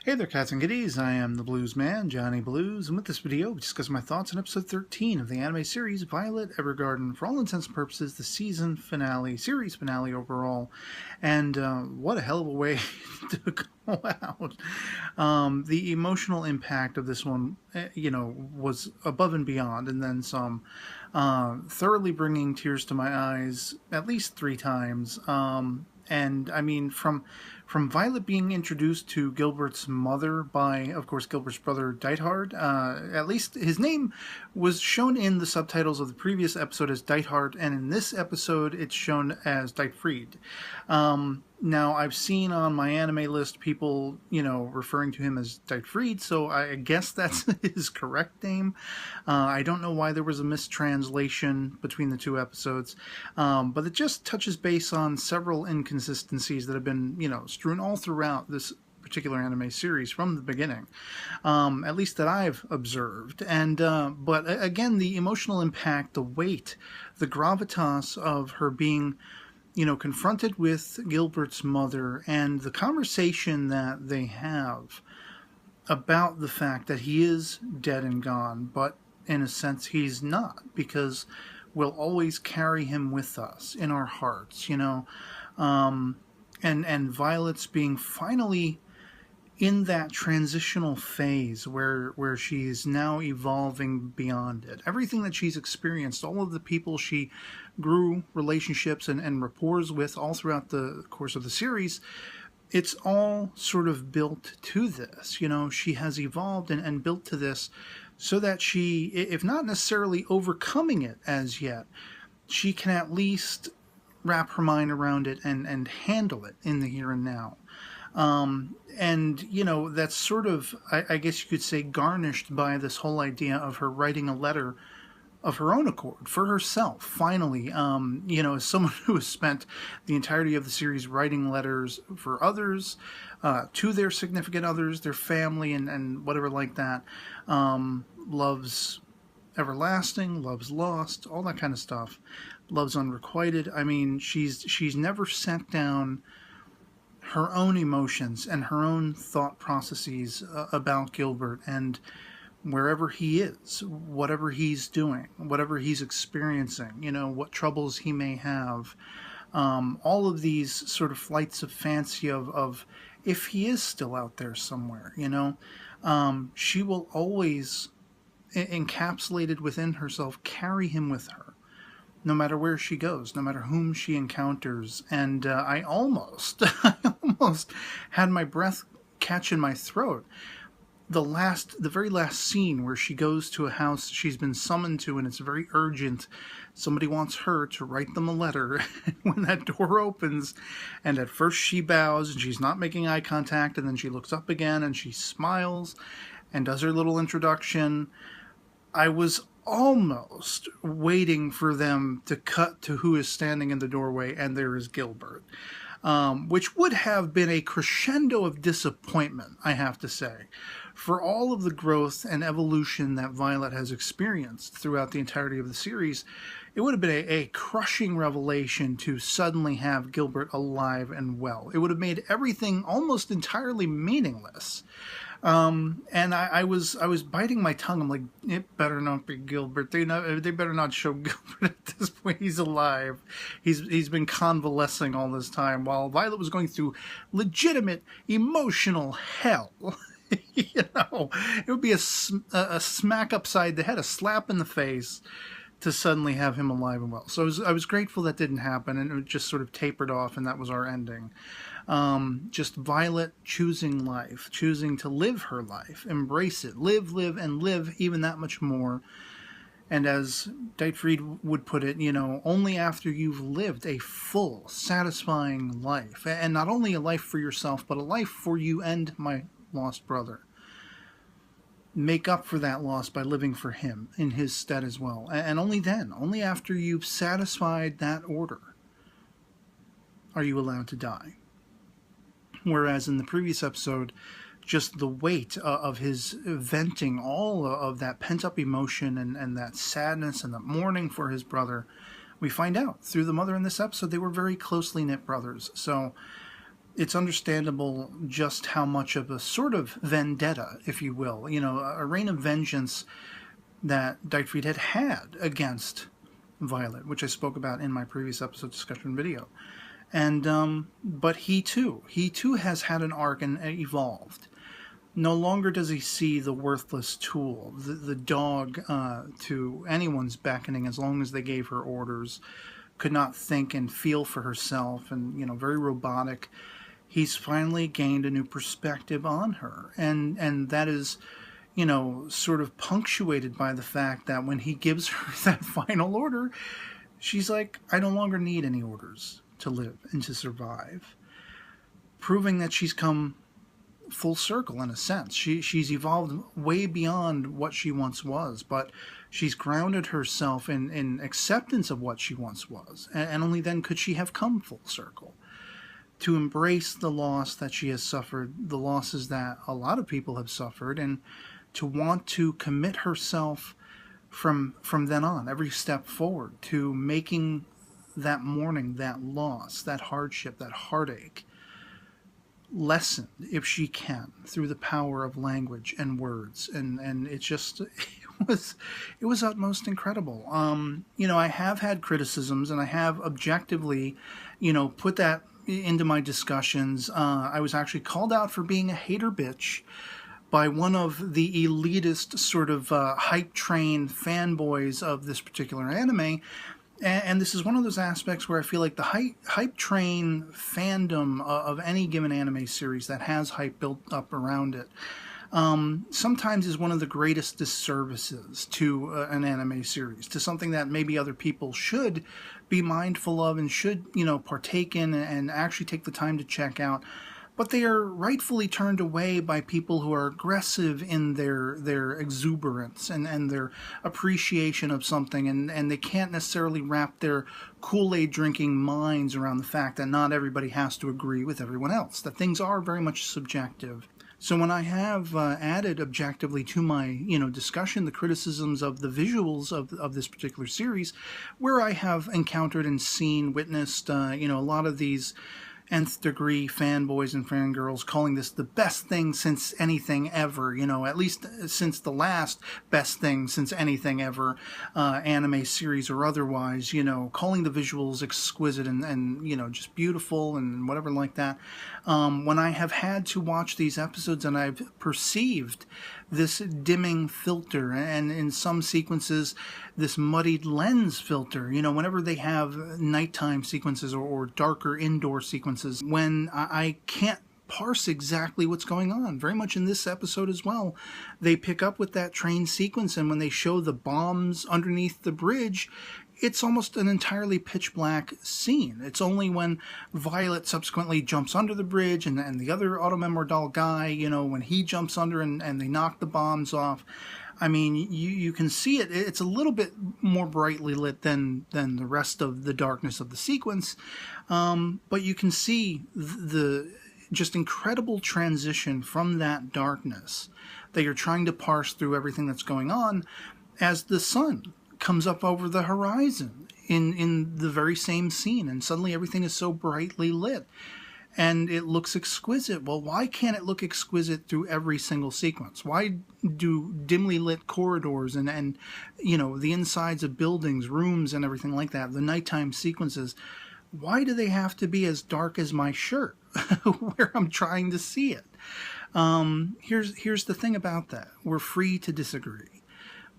Hey there, cats and kitties. I am the Blues Man, Johnny Blues, and with this video, we discuss my thoughts on episode 13 of the anime series Violet Evergarden. For all intents and purposes, the series finale overall, and what a hell of a way to go out. The emotional impact of this one, was above and beyond, and then some. Thoroughly bringing tears to my eyes at least 3 times. And I mean, from Violet being introduced to Gilbert's mother by, of course, Gilbert's brother Deithard. At least his name was shown in the subtitles of the previous episode as Deithard, and in this episode it's shown as Deithfried. Now, I've seen on my anime list people, referring to him as Deithfried, so I guess that's his correct name. I don't know why there was a mistranslation between the 2 episodes, but it just touches base on several inconsistencies that have been, strewn all throughout this particular anime series from the beginning, at least that I've observed. And but again, the emotional impact, the weight, the gravitas of her being confronted with Gilbert's mother, and the conversation that they have about the fact that he is dead and gone, but in a sense he's not, because we'll always carry him with us in our hearts, and Violet's being finally in that transitional phase where she's now evolving beyond it. Everything that she's experienced, all of the people she grew relationships and rapport with all throughout the course of the series, it's all sort of built to this. She has evolved and built to this so that she, if not necessarily overcoming it as yet, she can at least wrap her mind around it and handle it in the here and now. That's sort of, I guess you could say, garnished by this whole idea of her writing a letter of her own accord for herself, finally. As someone who has spent the entirety of the series writing letters for others, to their significant others, their family, and whatever like that, loves everlasting, loves lost, all that kind of stuff, loves unrequited. I mean, she's never sat down her own emotions and her own thought processes about Gilbert, and wherever he is, whatever he's doing, whatever he's experiencing, what troubles he may have, all of these sort of flights of fancy of if he is still out there somewhere, she will always, encapsulated within herself, carry him with her, no matter where she goes, no matter whom she encounters. And I almost had my breath catch in my throat. The very last scene where she goes to a house she's been summoned to, and it's very urgent. Somebody wants her to write them a letter. When that door opens, and at first she bows and she's not making eye contact, and then she looks up again and she smiles and does her little introduction. I was almost waiting for them to cut to who is standing in the doorway, and there is Gilbert, which would have been a crescendo of disappointment, I have to say. For all of the growth and evolution that Violet has experienced throughout the entirety of the series, it would have been a crushing revelation to suddenly have Gilbert alive and well. It would have made everything almost entirely meaningless. And I was biting my tongue. I'm like, it better not be Gilbert. They better not show Gilbert at this point. He's alive. He's been convalescing all this time while Violet was going through legitimate emotional hell. It would be a smack upside the head, a slap in the face, to suddenly have him alive and well. So I was grateful that didn't happen, and it just sort of tapered off, and that was our ending. Just Violet choosing life, choosing to live her life, embrace it, live, and live even that much more. And as Deithfried would put it, only after you've lived a full, satisfying life, and not only a life for yourself, but a life for you and my lost brother, make up for that loss by living for him in his stead as well. And only then, only after you've satisfied that order, are you allowed to die. Whereas in the previous episode, just the weight of his venting all of that pent-up emotion and that sadness and the mourning for his brother, we find out through the mother in this episode they were very closely knit brothers. So it's understandable just how much of a sort of vendetta, if you will, a reign of vengeance that Dietrich had against Violet, which I spoke about in my previous episode discussion video. And but he too has had an arc and evolved. No longer does he see the worthless tool, the dog to anyone's beckoning as long as they gave her orders, could not think and feel for herself, and very robotic. He's finally gained a new perspective on her, and that is, sort of punctuated by the fact that when he gives her that final order, she's like, I no longer need any orders to live and to survive. Proving that she's come full circle in a sense. She's evolved way beyond what she once was, but she's grounded herself in acceptance of what she once was, and only then could she have come full circle. To embrace the loss that she has suffered, the losses that a lot of people have suffered, and to want to commit herself from then on, every step forward, to making that mourning, that loss, that hardship, that heartache, lessened if she can through the power of language and words, and it was utmost incredible. I have had criticisms, and I have objectively, put that into my discussions. I was actually called out for being a hater bitch by one of the elitist sort of hype train fanboys of this particular anime. And this is one of those aspects where I feel like the hype train fandom of any given anime series that has hype built up around it sometimes is one of the greatest disservices to an anime series, to something that maybe other people should be mindful of and should, partake in and actually take the time to check out. But they are rightfully turned away by people who are aggressive in their exuberance and their appreciation of something, and they can't necessarily wrap their Kool-Aid drinking minds around the fact that not everybody has to agree with everyone else, that things are very much subjective. So when I have added objectively to my discussion the criticisms of the visuals of this particular series, where I have encountered and witnessed a lot of these nth degree fanboys and fangirls calling this the best thing since anything ever, at least since the last best thing since anything ever, anime series or otherwise, calling the visuals exquisite and just beautiful and whatever like that. When I have had to watch these episodes and I've perceived this dimming filter, and in some sequences this muddied lens filter, whenever they have nighttime sequences or darker indoor sequences, when I can't parse exactly what's going on. Very much in this episode as well, they pick up with that train sequence, and when they show the bombs underneath the bridge, it's almost an entirely pitch black scene. It's only when Violet subsequently jumps under the bridge and the other Automemor doll guy, when he jumps under and they knock the bombs off. I mean, you can see it. It's a little bit more brightly lit than the rest of the darkness of the sequence. But you can see the just incredible transition from that darkness that you're trying to parse through everything that's going on as the sun comes up over the horizon in the very same scene, and suddenly everything is so brightly lit and it looks exquisite. Well, why can't it look exquisite through every single sequence? Why do dimly lit corridors and the insides of buildings, rooms, and everything like that, the nighttime sequences, why do they have to be as dark as my shirt where I'm trying to see it? Here's the thing about that. We're free to disagree.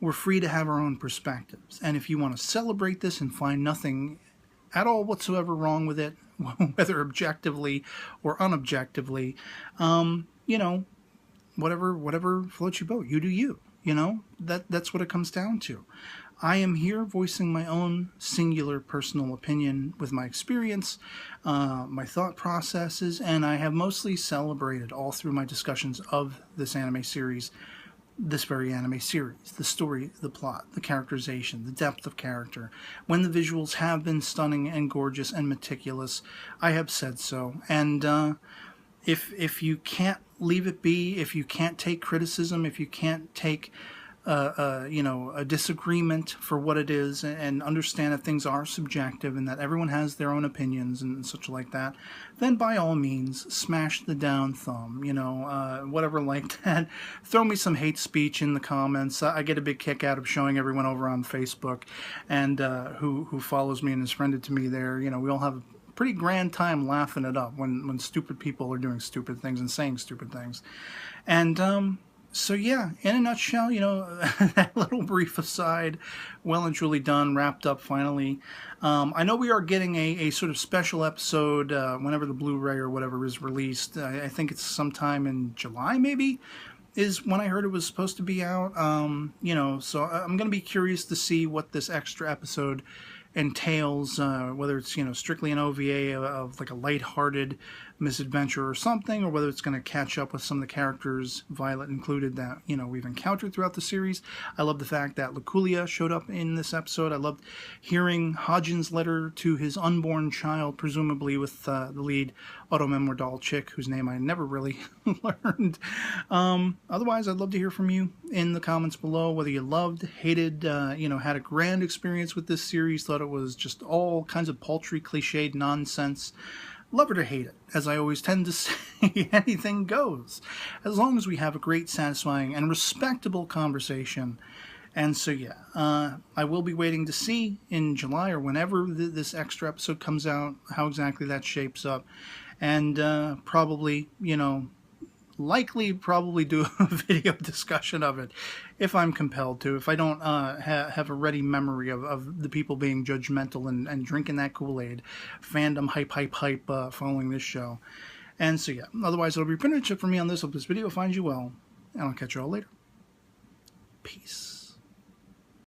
We're free to have our own perspectives. And if you want to celebrate this and find nothing at all whatsoever wrong with it, whether objectively or unobjectively, whatever floats your boat, you do you. That's what it comes down to. I am here voicing my own singular personal opinion with my experience, my thought processes, and I have mostly celebrated all through my discussions of this anime series, the story, the plot, the characterization, the depth of character. When the visuals have been stunning and gorgeous and meticulous, I have said so. And if you can't leave it be, if you can't take criticism, if you can't take a disagreement for what it is, and understand that things are subjective and that everyone has their own opinions and such like that, then by all means, smash the down thumb, whatever like that. Throw me some hate speech in the comments. I get a big kick out of showing everyone over on Facebook and who follows me and is friended to me there. We all have a pretty grand time laughing it up when stupid people are doing stupid things and saying stupid things. And so yeah, in a nutshell, that little brief aside, well and truly done, wrapped up finally. I know we are getting a sort of special episode whenever the Blu-ray or whatever is released. I think it's sometime in July, maybe, is when I heard it was supposed to be out. So I'm going to be curious to see what this extra episode entails, whether it's strictly an OVA of like a lighthearted misadventure or something, or whether it's going to catch up with some of the characters, Violet included, that we've encountered throughout the series. I love the fact that Luculia showed up in this episode. I loved hearing Hodgins' letter to his unborn child, presumably with the lead auto-memoir doll chick, whose name I never really learned. Otherwise, I'd love to hear from you in the comments below, whether you loved, hated, had a grand experience with this series, thought it was just all kinds of paltry, cliched nonsense. Love it or hate it. As I always tend to say, anything goes, as long as we have a great, satisfying, and respectable conversation. And so yeah, I will be waiting to see in July or whenever this extra episode comes out how exactly that shapes up, and probably likely do a video discussion of it if I'm compelled to, if I don't have a ready memory of the people being judgmental and drinking that Kool-Aid, fandom hype following this show. And so yeah, otherwise it'll be pretty much it for me on this. Hope this video finds you well, and I'll catch you all later. Peace.